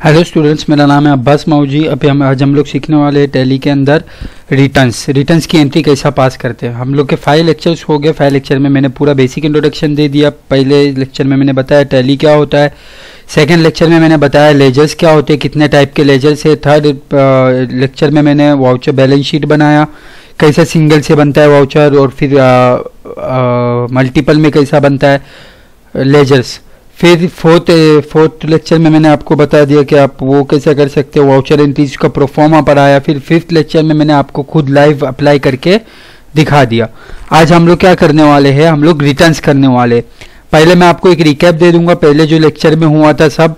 Hello students, मेरा नाम है अब्बास मौजी। अभी आज हम लोग सीखने वाले हैं टैली के अंदर रिटर्न्स की एंट्री कैसा पास करते हैं। हम लोग के 5 लेक्चर्स हो गए। 5 लेक्चर में मैंने पूरा बेसिक इंट्रोडक्शन दे दिया। पहले लेक्चर में मैंने बताया टैली क्या होता है। सेकंड लेक्चर में मैंने बताया लेजर्स क्या होते हैं, कितने टाइप के लेजर्स है। थर्ड लेक्चर में मैंने वाउचर बैलेंस शीट बनाया, कैसा सिंगल से बनता है वाउचर, और फिर मल्टीपल में कैसा बनता है लेजर्स। फिर फोर्थ लेक्चर में मैंने आपको बता दिया कि आप वो कैसे कर सकते हो, वाउचर एंट्रीज का प्रोफॉर्मा पढ़ाया। फिर 5th लेक्चर में मैंने आपको खुद लाइव अप्लाई करके दिखा दिया। आज हम लोग क्या करने वाले हैं, हम लोग रिटर्न्स करने वाले। पहले मैं आपको एक रिकैप दे दूंगा, पहले जो लेक्चर में हुआ था सब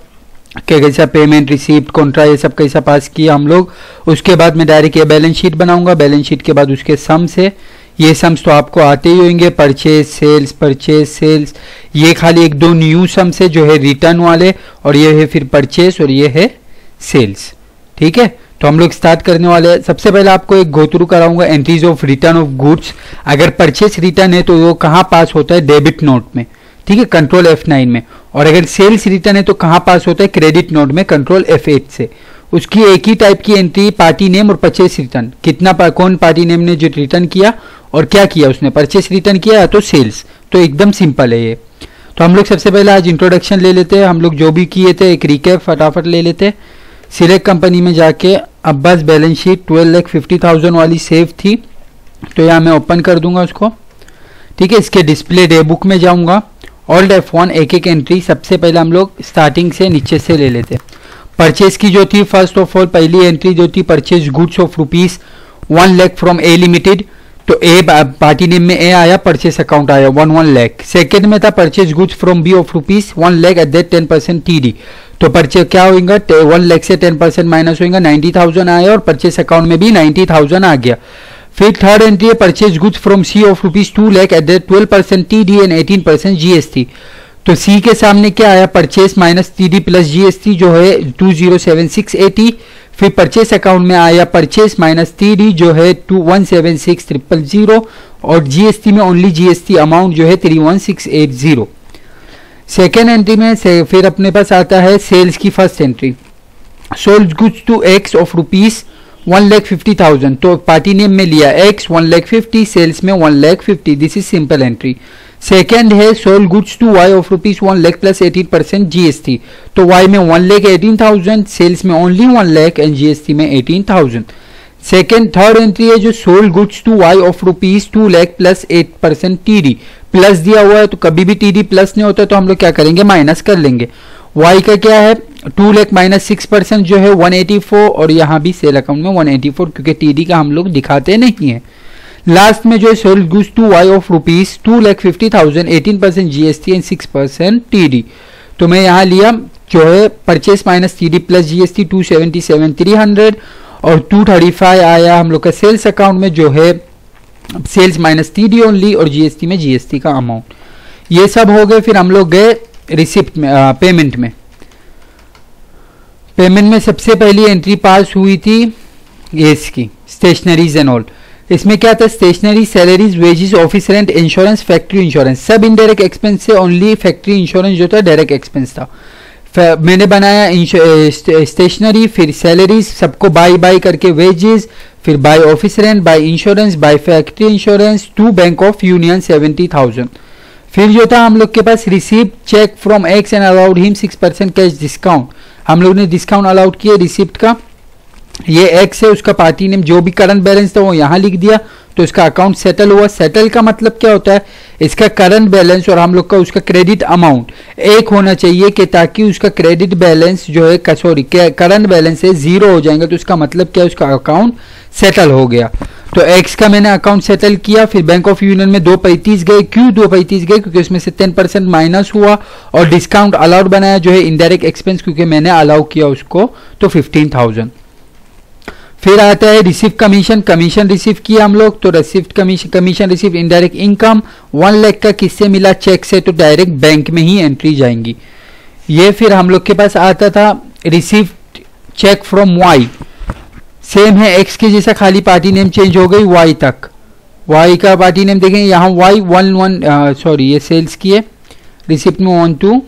कि कैसा पेमेंट, रिसीप्ट, कॉन्ट्रा, ये सब कैसा पास किया हम लोग। उसके बाद मैं डायरेक्ट ये बैलेंस शीट बनाऊंगा। बैलेंस शीट के बाद उसके सम्स है, ये सम्स तो आपको आते ही होंगे, परचेज सेल्स। ये खाली 1-2 न्यू सम्स है जो है रिटर्न वाले, और ये है फिर परचेज और ये है सेल्स। ठीक है, तो हम लोग स्टार्ट करने वाले हैं। सबसे पहले आपको एक गो थ्रू कराऊंगा entries of return of goods. अगर परचेज रिटर्न है तो वो कहाँ पास होता है, डेबिट नोट में। ठीक है, कंट्रोल F9 में। और अगर सेल्स रिटर्न है तो कहाँ पास होता है, क्रेडिट नोट में, कंट्रोल F8 से। उसकी एक ही टाइप की एंट्री, पार्टी नेम और परचेस रिटर्न। कौन पार्टी नेम ने जो रिटर्न किया और क्या किया उसने, परचेस रिटर्न किया या तो सेल्स। तो एकदम सिंपल है ये। तो हम लोग सबसे पहले आज इंट्रोडक्शन ले लेते हैं। हम लोग जो भी किए थे एक रिकैप फटाफट ले लेते हैं। सिलेक्ट कंपनी में जाके अब्बास बैलेंस शीट 12,50,000 वाली सेव थी, तो यहाँ मैं ओपन कर दूंगा उसको। ठीक है, इसके डिस्प्ले डे बुक में जाऊंगा। ऑल्ट F1 एक एंट्री। सबसे पहले हम लोग स्टार्टिंग से नीचे से ले लेते हैं। परचेज की जो थी, फर्स्ट ऑफ ऑल पहली एंट्री जो थी, purchase goods of ₹1 lakh from A limited. तो ए पार्टी नेम में ए आया, परचेज अकाउंट आया 1 लाख। सेकंड में था purchase goods from B of ₹1 lakh at that 10% TD। तो परचेज क्या होगा, 1 लाख से 10% माइनस होगा, 90,000 आया, और परचेज अकाउंट में भी 90,000 आ गया। फिर थर्ड एंट्री है purchase goods from C of ₹2 lakh at that 12% TD and 18% GST। तो सी के सामने क्या आया, purchase minus TD plus GST जो है 2,07680। फिर परचेस अकाउंट में आया परचेस माइनस TD जो है 2,176,000, और GST में ओनली GST अमाउंट जो है 3,1680। सेकेंड एंट्री में फिर अपने पास आता है सेल्स की first entry. Sold goods to X of ₹1,50,000। तो पार्टी नेम में लिया एक्स 1,50,000, सेल्स में 1,50,000। This is simple entry. Second है sold goods to Y of ₹1 lakh plus 18% GST। तो वाई में 1,18,000, सेल्स में ओनली 1 लाख एंड GST में 18,000। थर्ड एंट्री है जो sold goods to Y of ₹2 lakh plus 8% TD। Plus दिया हुआ है तो कभी भी TD प्लस नहीं होता, तो हम लोग क्या करेंगे, माइनस कर लेंगे। वाई का क्या है, 2 लाख माइनस 6% जो है 184, और यहाँ भी सेल अकाउंट में 184, क्योंकि TD का हम लोग दिखाते नहीं है। लास्ट में जो है sold goods to Y of ₹2,50,000, 18% GST and 6% TD। तो मैं यहाँ लिया जो है purchase minus TD plus GST 277,300, और 235 आया हम लोग का सेल्स अकाउंट में जो है सेल्स माइनस TD ओनली, और GST में GST का अमाउंट। ये सब हो गए। फिर हम लोग गए रिसिप्ट में, पेमेंट में। पेमेंट में सबसे पहली एंट्री पास हुई थी ये इसकी, स्टेशनरीज एंड ऑल। इसमें क्या था, stationery, salaries, wages, office rent, insurance, factory insurance, सब इनडायरेक्ट एक्सपेंस से। ओनली फैक्ट्री इंश्योरेंस जो था डायरेक्ट एक्सपेंस था। मैंने बनाया स्टेशनरी, फिर सैलरीज, सबको बाय करके वेजेस, फिर by office rent, by insurance, by factory insurance, to bank of union 70,000। फिर जो था हम लोग के पास receipt cheque from X and allowed him 6% cash discount. हम लोग ने डिस्काउंट अलाउड किया रिसिप्ट का। ये एक्स है, उसका पार्टी नेम, जो भी करंट बैलेंस था वो यहाँ लिख दिया, तो इसका अकाउंट सेटल हुआ। सेटल का मतलब क्या होता है, इसका करंट बैलेंस और हम लोग का उसका क्रेडिट अमाउंट एक होना चाहिए, कि ताकि उसका क्रेडिट बैलेंस जो है, सॉरी करंट बैलेंस है 0 हो जाएंगे, तो उसका मतलब क्या, उसका अकाउंट सेटल हो गया। तो एक्स का मैंने अकाउंट सेटल किया। फिर बैंक ऑफ यूनियन में 235 गए। क्यों 235 गए, क्योंकि उसमें से 10% माइनस हुआ, और डिस्काउंट अलाउड बनाया जो है इनडायरेक्ट एक्सपेंस, क्योंकि मैंने अलाउ किया उसको, तो 15,000। फिर आता है रिसीव कमीशन रिसीव किया हम लोग, तो received commission receive indirect income 1 lakh का किससे मिला, चेक से, तो डायरेक्ट बैंक में ही एंट्री जाएंगी ये। फिर हम लोग के पास आता था receive cheque from Y. Same है एक्स के जैसा, खाली पार्टी नेम चेंज हो गई वाई तक। वाई का पार्टी नेम देखें यहाँ वाई 11 सॉरी ये सेल्स की है, रिसिप्ट में 12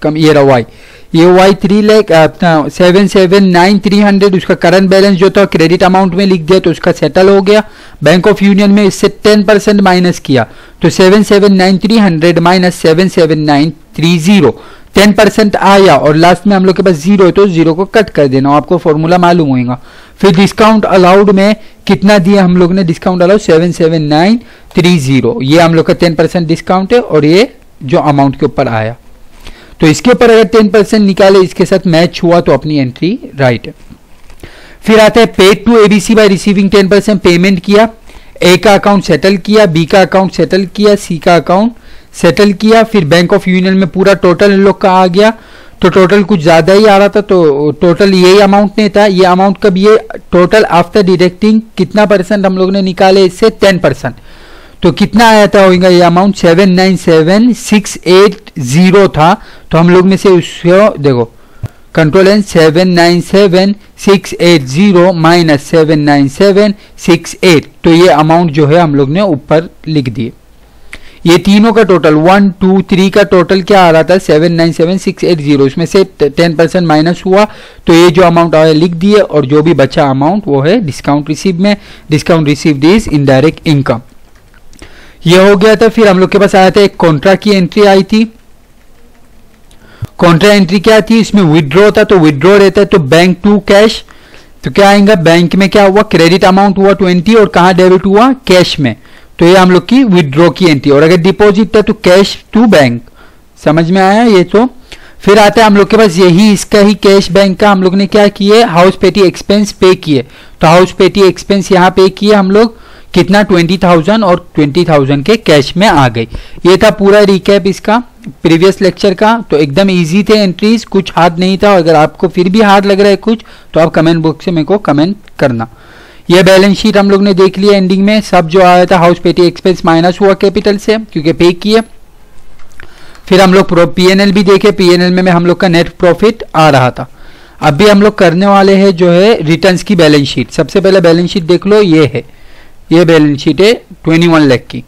कम, ये रहा वाई। ये वाई 3 लाख अपना 779,300 उसका करंट बैलेंस जो था क्रेडिट अमाउंट में लिख दिया तो उसका सेटल हो गया। बैंक ऑफ यूनियन में इससे 10% माइनस किया तो 779,300 माइनस 77930 10% आया और लास्ट में हम लोग के पास जीरो है तो जीरो को कट कर देना, आपको फॉर्मूला मालूम होगा। फिर डिस्काउंट अलाउड में कितना दिया हम लोग ने, डिस्काउंट अलाउड 77930, ये हम लोग का 10% डिस्काउंट है और ये जो अमाउंट के ऊपर आया तो इसके ऊपर अगर 10% निकाले इसके साथ मैच हुआ तो अपनी एंट्री राइट है। फिर आता है paid to ABC by receiving 10% payment किया, ए का अकाउंट सेटल किया, बी का अकाउंट सेटल किया, सी का अकाउंट सेटल किया। फिर बैंक ऑफ यूनियन में पूरा टोटल इन लोग का आ गया तो टोटल कुछ ज्यादा ही आ रहा था तो टोटल यही अमाउंट नहीं था, ये अमाउंट कब ये टोटल आफ्टर डिडक्टिंग कितना परसेंट हम लोग ने निकाले इससे 10%, तो कितना आया था होगा ये अमाउंट 797,680 था तो हम लोग में से उसको देखो कंट्रोल एन 797,680 माइनस 797,680 तो ये अमाउंट जो है हम लोग ने ऊपर लिख दिए। ये तीनों का टोटल 1 2 3 का टोटल क्या आ रहा था 797,680, उसमें से 10% माइनस हुआ तो ये जो अमाउंट आया लिख दिए और जो भी बचा अमाउंट वो है डिस्काउंट रिसीव में, discount received is indirect income, ये हो गया था। फिर हम लोग के पास आया था एक कॉन्ट्रा की एंट्री आई थी। कॉन्ट्रा एंट्री क्या थी, इसमें विड्रॉ था तो विड्रॉ रहता है तो बैंक टू कैश, तो क्या आएगा बैंक में क्या हुआ क्रेडिट अमाउंट हुआ 20 और कहां डेबिट हुआ कैश में, तो ये हम लोग की विड्रॉ की एंट्री। और अगर डिपॉजिट था तो कैश टू बैंक, समझ में आया ये तो। फिर आता है हम लोग के पास यही इसका ही कैश बैंक का हम लोग ने क्या किए हाउस पेटी एक्सपेंस पे किए, तो हाउस पेटी एक्सपेंस यहाँ पे किए हम लोग कितना 20,000 और 20,000 के कैश में आ गई। ये था पूरा रिकैप इसका प्रीवियस लेक्चर का, तो एकदम इजी थे एंट्रीज, कुछ हार्ड नहीं था। अगर आपको फिर भी हार्ड लग रहा है कुछ तो आप कमेंट बॉक्स से मेरे को कमेंट करना। ये बैलेंस शीट हम लोग ने देख लिया, एंडिंग में सब जो आया था हाउस पेटी एक्सपेंस माइनस हुआ कैपिटल से क्योंकि पे किए। फिर हम लोग पीएनएल भी देखे, पीएनएल में हम लोग का नेट प्रॉफिट आ रहा था। अभी हम लोग करने वाले हैं जो है रिटर्न्स की बैलेंस शीट। सबसे पहले बैलेंस शीट देख लो, ये है, ये बैलेंस शीट है 21 लाख की।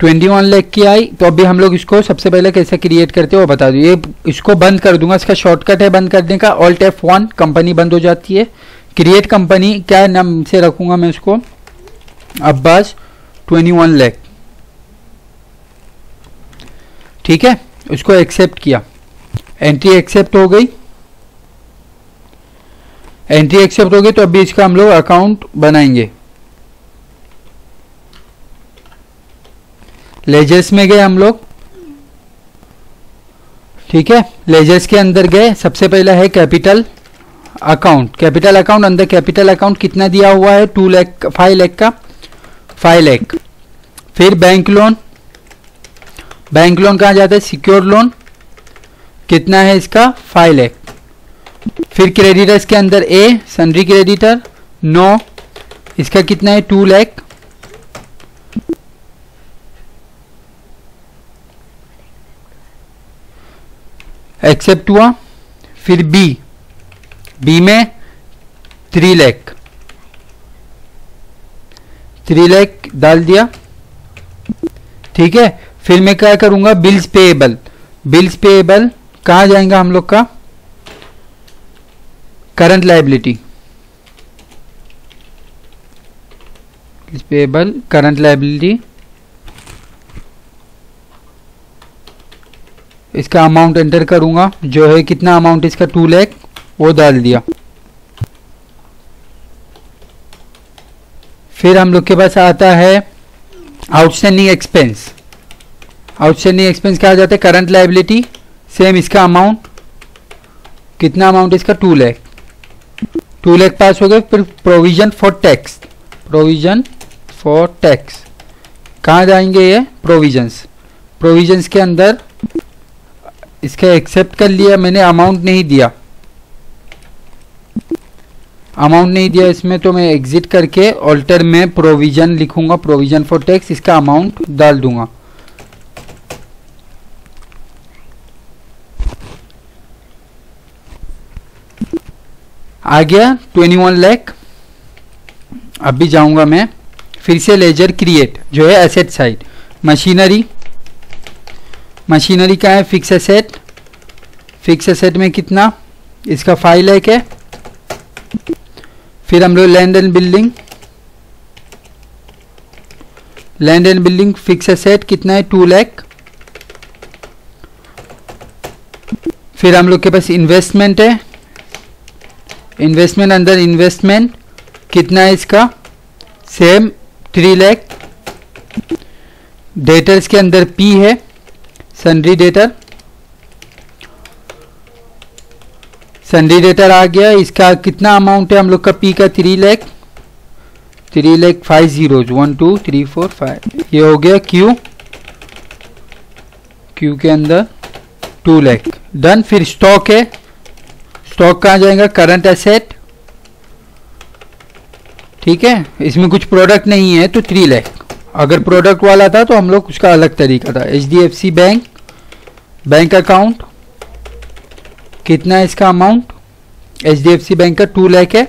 लाख की आई तो अभी हम लोग इसको सबसे पहले कैसे क्रिएट करते हैं वो बता दो। ये इसको बंद कर दूंगा, इसका शॉर्टकट है बंद करने का ऑल्ट F1, कंपनी बंद हो जाती है। क्रिएट कंपनी क्या नाम से रखूंगा मैं इसको, अब्बास 21 लाख, ठीक है। उसको एक्सेप्ट किया, एंट्री एक्सेप्ट हो गई, एंट्री एक्सेप्ट हो गई तो अभी इसका हम लोग अकाउंट बनाएंगे। लेजर्स में गए हम लोग, ठीक है। लेजर्स के अंदर गए, सबसे पहला है कैपिटल अकाउंट। कैपिटल अकाउंट, अंदर कैपिटल अकाउंट कितना दिया हुआ है 2 लाख 5 लाख का 5 लाख। फिर बैंक लोन, बैंक लोन कहाँ जाता है सिक्योर लोन, कितना है इसका 5 लाख। फिर क्रेडिटर्स के अंदर ए सन्ड्री क्रेडिटर 9, इसका कितना है 2 लाख। एक्सेप्ट हुआ। फिर बी, बी में 3 लाख, 3 लाख डाल दिया, ठीक है। फिर मैं क्या करूंगा बिल्स पेएबल, बिल्स पेएबल कहां जाएगा हम लोग का current liability, bills payable current liability, इसका अमाउंट एंटर करूंगा जो है कितना अमाउंट इसका 2 लाख वो डाल दिया। फिर हम लोग के पास आता है आउटस्टैंडिंग एक्सपेंस। आउटस्टैंडिंग एक्सपेंस क्या आ जाता है करंट लायबिलिटी, सेम इसका अमाउंट कितना अमाउंट इसका 2 लाख, 2 लाख पास हो गए। फिर provision for tax, provision for tax कहाँ जाएंगे ये प्रोविजंस, प्रोविजंस के अंदर इसका एक्सेप्ट कर लिया मैंने, अमाउंट नहीं दिया, अमाउंट नहीं दिया इसमें तो मैं एग्जिट करके ऑल्टर में प्रोविजन लिखूंगा, प्रोविजन फॉर टैक्स, इसका अमाउंट डाल दूंगा। आ गया 21 लाख। अभी जाऊंगा मैं फिर से लेजर क्रिएट जो है एसेट साइड, मशीनरी, मशीनरी का है फिक्स एसेट, फिक्स एसेट में कितना, इसका 5 लाख है। फिर हम लोग land and building, land and building fix asset कितना है 2 लाख। फिर हम लोग के पास इन्वेस्टमेंट है, इन्वेस्टमेंट अंदर इन्वेस्टमेंट कितना है इसका सेम 3 लाख। डेटर्स के अंदर पी है सन्ड्री डेटर, सन्ड्री डेटर आ गया। इसका कितना अमाउंट है हम लोग का पी का 3 लाख, 3 लाख 5 zeros 1 2 3 4 5। ये हो गया क्यू, क्यू के अंदर 2 लाख डन। फिर स्टॉक है, स्टॉक कहाँ जाएगा करंट एसेट, ठीक है। इसमें कुछ प्रोडक्ट नहीं है तो 3 लाख। अगर प्रोडक्ट वाला था तो हम लोग उसका अलग तरीका था। HDFC बैंक, बैंक अकाउंट कितना है इसका अमाउंट, HDFC बैंक का 2 लाख है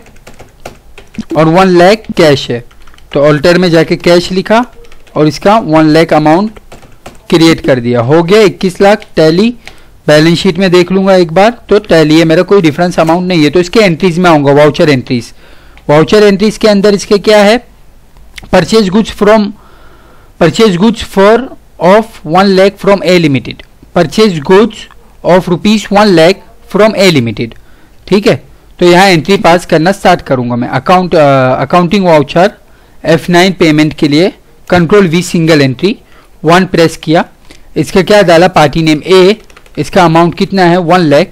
और 1 लाख कैश है। तो ऑल्टर में जाके कैश लिखा और इसका 1 लाख अमाउंट क्रिएट कर दिया, हो गया 21 लाख। टैली बैलेंस शीट में देख लूंगा एक बार, तो टैली है मेरा, कोई डिफरेंस अमाउंट नहीं है। तो इसके एंट्रीज में आऊंगा, वाउचर एंट्रीज, वाउचर एंट्रीज के अंदर इसके क्या है, purchase goods from, purchase goods for of 1 lakh from A limited, purchase goods of ₹1 lakh from A limited, ठीक है। तो यहाँ एंट्री पास करना स्टार्ट करूंगा मैं। अकाउंटिंग वाउचर F9 पेमेंट के लिए Ctrl+V सिंगल एंट्री 1 प्रेस किया। इसका क्या डाला, पार्टी नेम A, इसका अमाउंट कितना है 1 लाख,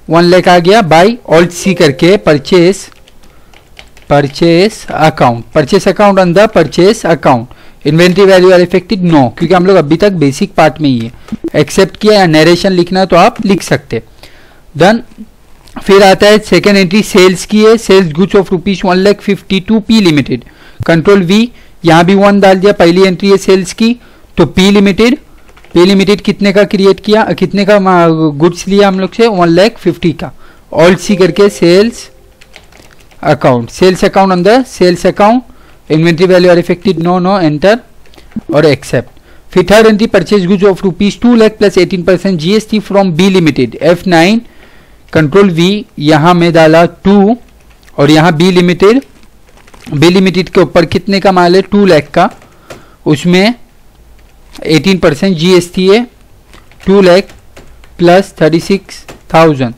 1 लाख आ गया। बाय Alt+C करके purchase, purchase account, purchase account अंदर purchase account, inventory value are affected no, क्योंकि हम लोग अभी तक बेसिक पार्ट में ही है। एक्सेप्ट किया या नरेशन लिखना तो आप लिख सकते, डन। फिर आता है सेकेंड एंट्री सेल्स की है, sales goods of ₹1,52 P limited, Ctrl+V, यहाँ भी 1 डाल दिया। पहली एंट्री है सेल्स की, तो पी लिमिटेड, पी लिमिटेड कितने का क्रिएट किया, कितने का गुड्स लिया हम लोग से 1,50,000 का। Alt+C करके सेल्स अकाउंट, सेल्स अकाउंट अंदर sales account, inventory value are affected no no, enter और एक्सेप्ट। फिर third entry purchase goods of ₹2 lakh plus 18% GST from B limited, F9 Ctrl+V, यहाँ में डाला 2 और यहाँ बी लिमिटेड, बी लिमिटेड के ऊपर कितने का माल है 2 लाख का, उसमें 18% GST है 2 लाख प्लस 36,000,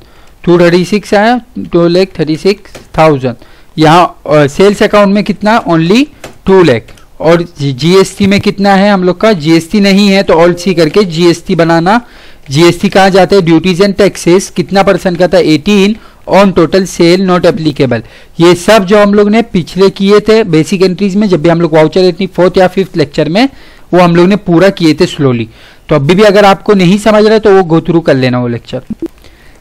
236 आया 2,36,000। यहाँ सेल्स अकाउंट में कितना ओनली 2 लाख और GST में कितना है हम लोग का, GST नहीं है तो Alt+C करके GST बनाना। GST कहाँ जाता है, ड्यूटीज एंड टैक्सेस, कितना परसेंट का था 18 on total sale not applicable. ये सब जो हम लोग ने पिछले किए थे बेसिक एंट्रीज में, जब भी हम लोग वाउचर एंट्री 4th या 5th लेक्चर में, वो हम लोग ने पूरा किए थे स्लोली। तो अभी भी अगर आपको नहीं समझ रहा है तो वो गो थ्रू कर लेना वो लेक्चर।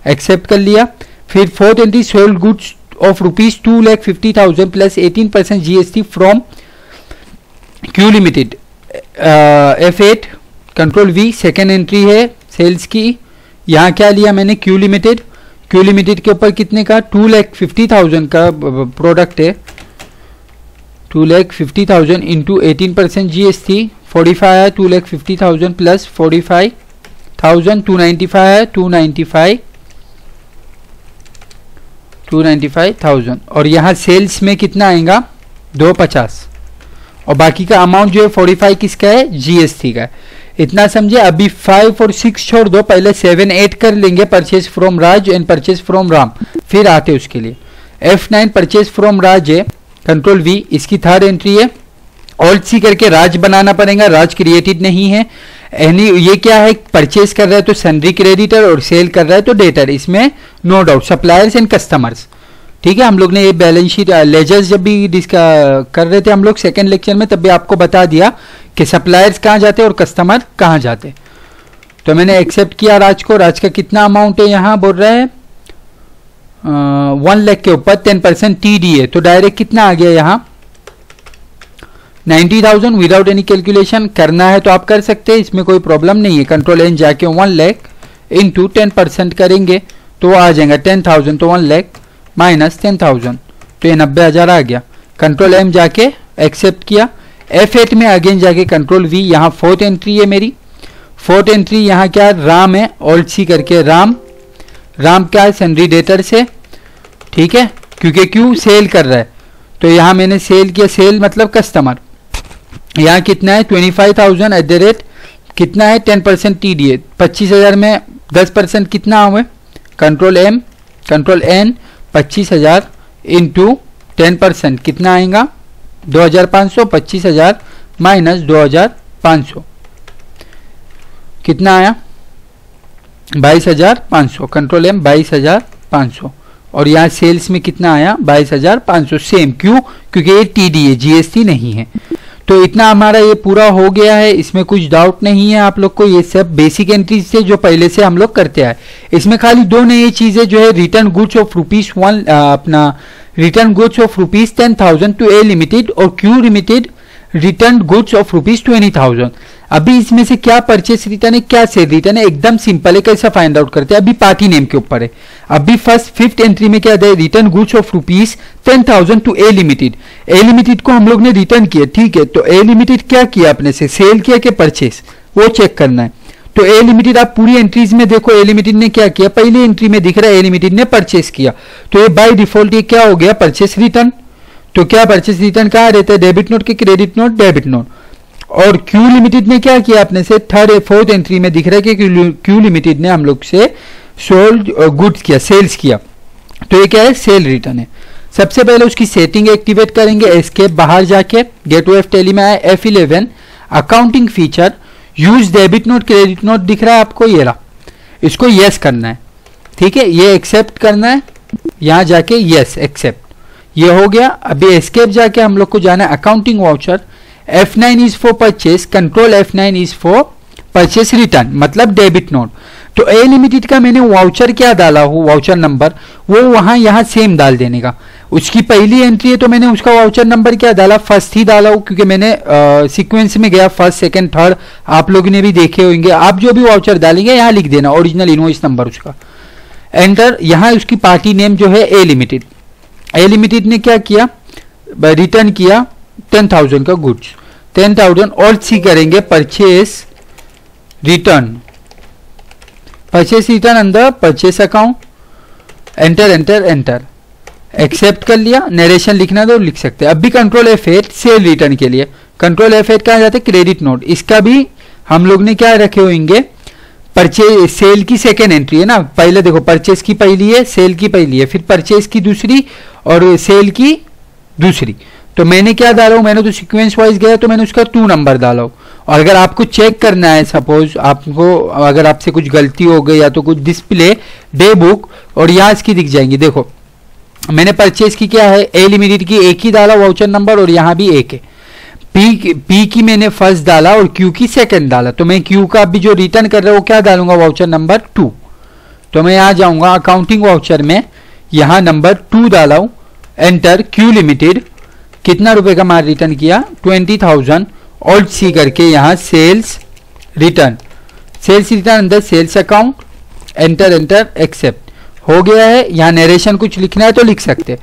एक्सेप्ट कर लिया। फिर fourth entry sold goods of ₹2,50,000 plus 18% GST from Q limited, F8 Ctrl+V, second entry है सेल्स की। यहाँ क्या लिया मैंने क्यू लिमिटेड, क्यू लिमिटेड के ऊपर कितने का 2,50,000 का प्रोडक्ट है, 2,50,000 इंटू 18% GST 45 है, 2,50,000 प्लस 45,000 295 है, 295,000 और यहाँ सेल्स में कितना आएगा 250 और बाकी का अमाउंट जो है 45 किसका है, GST का है। इतना समझे। अभी 5 और 6 छोड़ दो, पहले 7 8 कर लेंगे, purchase from Raj and purchase from Ram, फिर आते उसके लिए। F9 परचेज फ्रॉम राज है, Ctrl+V, इसकी थर्ड एंट्री है। Alt+C करके राज बनाना पड़ेगा, राज क्रिएटेड नहीं है। ये क्या है, परचेज कर रहा है तो सन्ड्री क्रेडिटर और सेल कर रहा है तो डेटर, इसमें no doubt suppliers and customers, ठीक है। हम लोग ने ये बैलेंस शीट लेजर्स जब भी कर रहे थे हम लोग सेकेंड लेक्चर में, तब भी आपको बता दिया कि सप्लायर्स कहाँ जाते और कस्टमर कहाँ जाते। तो मैंने एक्सेप्ट किया राज को। राज का कितना अमाउंट है, यहाँ बोल रहा है 1 लाख के ऊपर 10% TD है, तो डायरेक्ट कितना आ गया यहाँ 90,000 विदाउट एनी कैलकुलेशन। करना है तो आप कर सकते हैं, इसमें कोई प्रॉब्लम नहीं है। Ctrl+N जाके 1 लाख इंटू 10% करेंगे तो आ जाएगा 10,000, तो 1 लाख माइनस 10,000 तो ये 90,000 आ गया। Ctrl+M जाके एक्सेप्ट किया। F8 में अगेन जाके कंट्रोल V, यहाँ फोर्थ एंट्री है मेरी, फोर्थ एंट्री यहाँ क्या राम है, ऑल्ट सी करके राम क्या है सन्ड्री डेटर से, ठीक है, क्योंकि क्यों सेल कर रहा है तो यहाँ मैंने सेल किया, सेल मतलब कस्टमर, यहाँ कितना है 25,000 एट द रेट कितना है 10% TDA, 25,000 में 10% कितना हुआ, control M control N 25,000 into 10% कितना आएगा 2,500, 25,000 माइनस 2,500 कितना आया 22,500, कंट्रोल M 22,500, और यहाँ सेल्स में कितना आया 22,500 सेम, क्यों, क्योंकि ये TDA GST नहीं है। तो इतना हमारा ये पूरा हो गया है, इसमें कुछ डाउट नहीं है आप लोग को, ये सब बेसिक एंट्रीज थे जो पहले से हम लोग करते आए। इसमें खाली दो नई चीजें जो है रिटर्न गुड्स ऑफ ₹1 अपना return goods of ₹10,000 to A limited और Q limited return goods of ₹20,000। अभी इसमें से क्या परचेस रिटर्न है क्या सेल रिटर्न है, एकदम सिंपल है, कैसा फाइंड आउट करते हैं, अभी पार्टी नेम के ऊपर है। अभी फिफ्थ एंट्री में क्या है return goods of ₹10,000 to A limited, A limited को हम लोग ने रिटर्न किया, ठीक है, तो ए लिमिटेड क्या किया अपने से सेल किया कि परचेस, वो चेक करना है। तो ए लिमिटेड आप पूरी एंट्रीज में देखो ए लिमिटेड ने क्या किया, पहली एंट्री में दिख रहा है ए लिमिटेड ने परचेस किया, तो ये बाय डिफॉल्ट ये क्या हो गया परचेस रिटर्न। तो क्या परचेस रिटर्न कहाँ रहता है डेबिट नोट के क्रेडिट नोट डेबिट नोट। और क्यू लिमिटेड ने क्या किया अपने से फोर्थ एंट्री में दिख रहा है कि क्यू लिमिटेड ने हम लोग से सोल्ड गुड्स किया सेल्स किया, तो ये क्या है सेल रिटर्न है। सबसे पहले उसकी सेटिंग एक्टिवेट करेंगे, एस्केप बाहर जाके गेट ऑफ टैली में आए F11 accounting feature use debit note credit note दिख रहा है आपको, ये रहा, इसको यस करना है, ठीक है, ये एक्सेप्ट करना है, यहां जाके यस एक्सेप्ट, ये हो गया। अभी एस्केप जाके हम लोग को जाना है accounting voucher, F9 is for purchase, control F9 is for purchase return मतलब डेबिट नोट। तो ए लिमिटेड का मैंने वाउचर क्या डाला हो, वाउचर नंबर वो वहां यहां सेम डाल देने का, उसकी पहली एंट्री है तो मैंने उसका वाउचर नंबर क्या डाला फर्स्ट ही डाला हो, क्योंकि मैंने सीक्वेंस में गया फर्स्ट सेकंड थर्ड, आप लोगों ने भी देखे होंगे, आप जो भी वाउचर डालेंगे यहाँ लिख देना ओरिजिनल इनवॉइस नंबर उसका, एंटर। यहाँ उसकी पार्टी नेम जो है ए लिमिटेड, ए लिमिटेड ने क्या किया रिटर्न किया 10,000 का गुड्स, 10,000 और सी करेंगे परचेस रिटर्न, परचेस रिटर्न अंदर purchase account, enter enter enter, accept कर लिया, नरेशन लिखना तो लिख सकते हैं। अभी कंट्रोल F8 सेल रिटर्न के लिए, कंट्रोल F8 कहाँ जाते क्रेडिट नोट, इसका भी हम लोग ने क्या रखे होंगे परचेज सेल की सेकेंड एंट्री है ना, पहले देखो परचेस की पहली है सेल की पहली है, फिर परचेस की दूसरी और सेल की दूसरी। तो मैंने क्या डाला हूं, मैंने तो सीक्वेंस वाइज गया तो मैंने उसका 2 नंबर डाला हूं। और अगर आपको चेक करना है सपोज आपको अगर आपसे कुछ गलती हो गई या तो कुछ डिस्प्ले डे बुक और यहाँ इसकी दिख जाएंगी, देखो मैंने परचेस की क्या है ए लिमिटेड की एक ही डाला वाउचर नंबर और यहाँ भी एक है, पी की मैंने फर्स्ट डाला और क्यू की सेकंड डाला, तो मैं क्यू का अभी जो रिटर्न कर रहा हूँ वो क्या डालूंगा वाउचर नंबर 2। तो मैं यहाँ जाऊंगा अकाउंटिंग वाउचर में, यहाँ नंबर 2 डाला हूं, एंटर, क्यू लिमिटेड कितना रुपए का माल रिटर्न किया 20,000, ऑल्ट सी करके यहाँ सेल्स रिटर्न, सेल्स रिटर्न अंदर sales account, enter enter accept हो गया है। यहाँ नरेशन कुछ लिखना है तो लिख सकते हैं।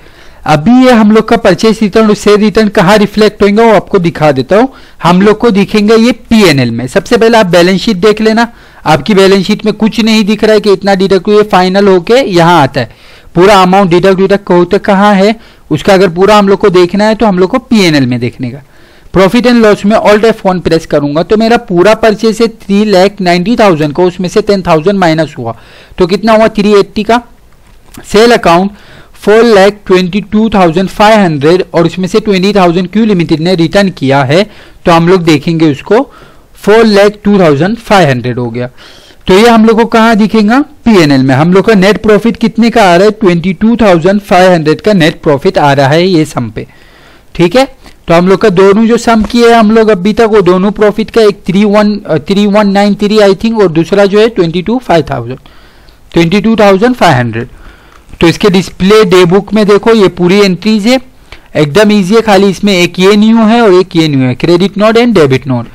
अभी ये हम लोग का परचेस रिटर्न और सेल रिटर्न कहाँ रिफ्लेक्ट होंगे वो आपको दिखा देता हूँ। हम लोग को दिखेंगे ये P&L में। सबसे पहले आप बैलेंस शीट देख लेना, आपकी बैलेंस शीट में कुछ नहीं दिख रहा है कि इतना डिडक्ट हुए, फाइनल होके यहाँ आता है पूरा अमाउंट डिडक्ट होता कहाँ है उसका। अगर पूरा हम लोग को देखना है तो हम लोग को P&L में देखने का। प्रॉफिट एंड लॉस में ऑल्ट F1 प्रेस करूंगा तो मेरा पूरा परचेस है 3,90,000 का, उसमें से 10,000 माइनस हुआ तो कितना हुआ 380 का। सेल अकाउंट 4,22,500 और उसमें से 20,000 क्यू लिमिटेड ने रिटर्न किया है तो हम लोग देखेंगे उसको 4,02,500 हो गया। तो ये हम लोग को कहाँ दिखेगा P&L में। हम लोग का नेट प्रॉफिट कितने का आ रहा है 22,500 का नेट प्रॉफिट आ रहा है ये सम पे, ठीक है। तो हम लोग का दोनों जो सम किए हम लोग अभी तक वो दोनों प्रॉफिट का, एक 3,193 आई थिंक और दूसरा जो है 22,500। तो इसके डिस्प्ले डे बुक में देखो ये पूरी एंट्रीज है, एकदम इजी है, खाली इसमें एक ये न्यू है और एक ये न्यू है, credit note and debit note.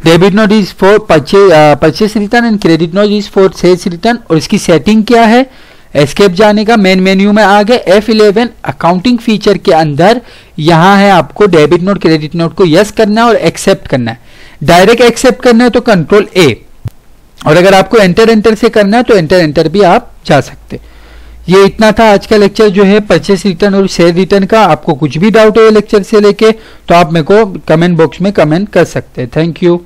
Debit note is for purchase return and credit note is for sales return. और इसकी सेटिंग क्या है एस्केप जाने का, मेन मेन्यू में आ गए। F11 अकाउंटिंग फीचर के अंदर यहाँ है आपको डेबिट नोट क्रेडिट नोट को यस करना है और एक्सेप्ट करना है। डायरेक्ट एक्सेप्ट करना है तो कंट्रोल A, और अगर आपको एंटर से करना है तो एंटर भी आप जा सकते। ये इतना था आज का लेक्चर जो है परचेस रिटर्न और शेयर रिटर्न का। आपको कुछ भी डाउट है लेक्चर से लेके तो आप मेरे को कमेंट बॉक्स में कमेंट कर सकते हैं। Thank you.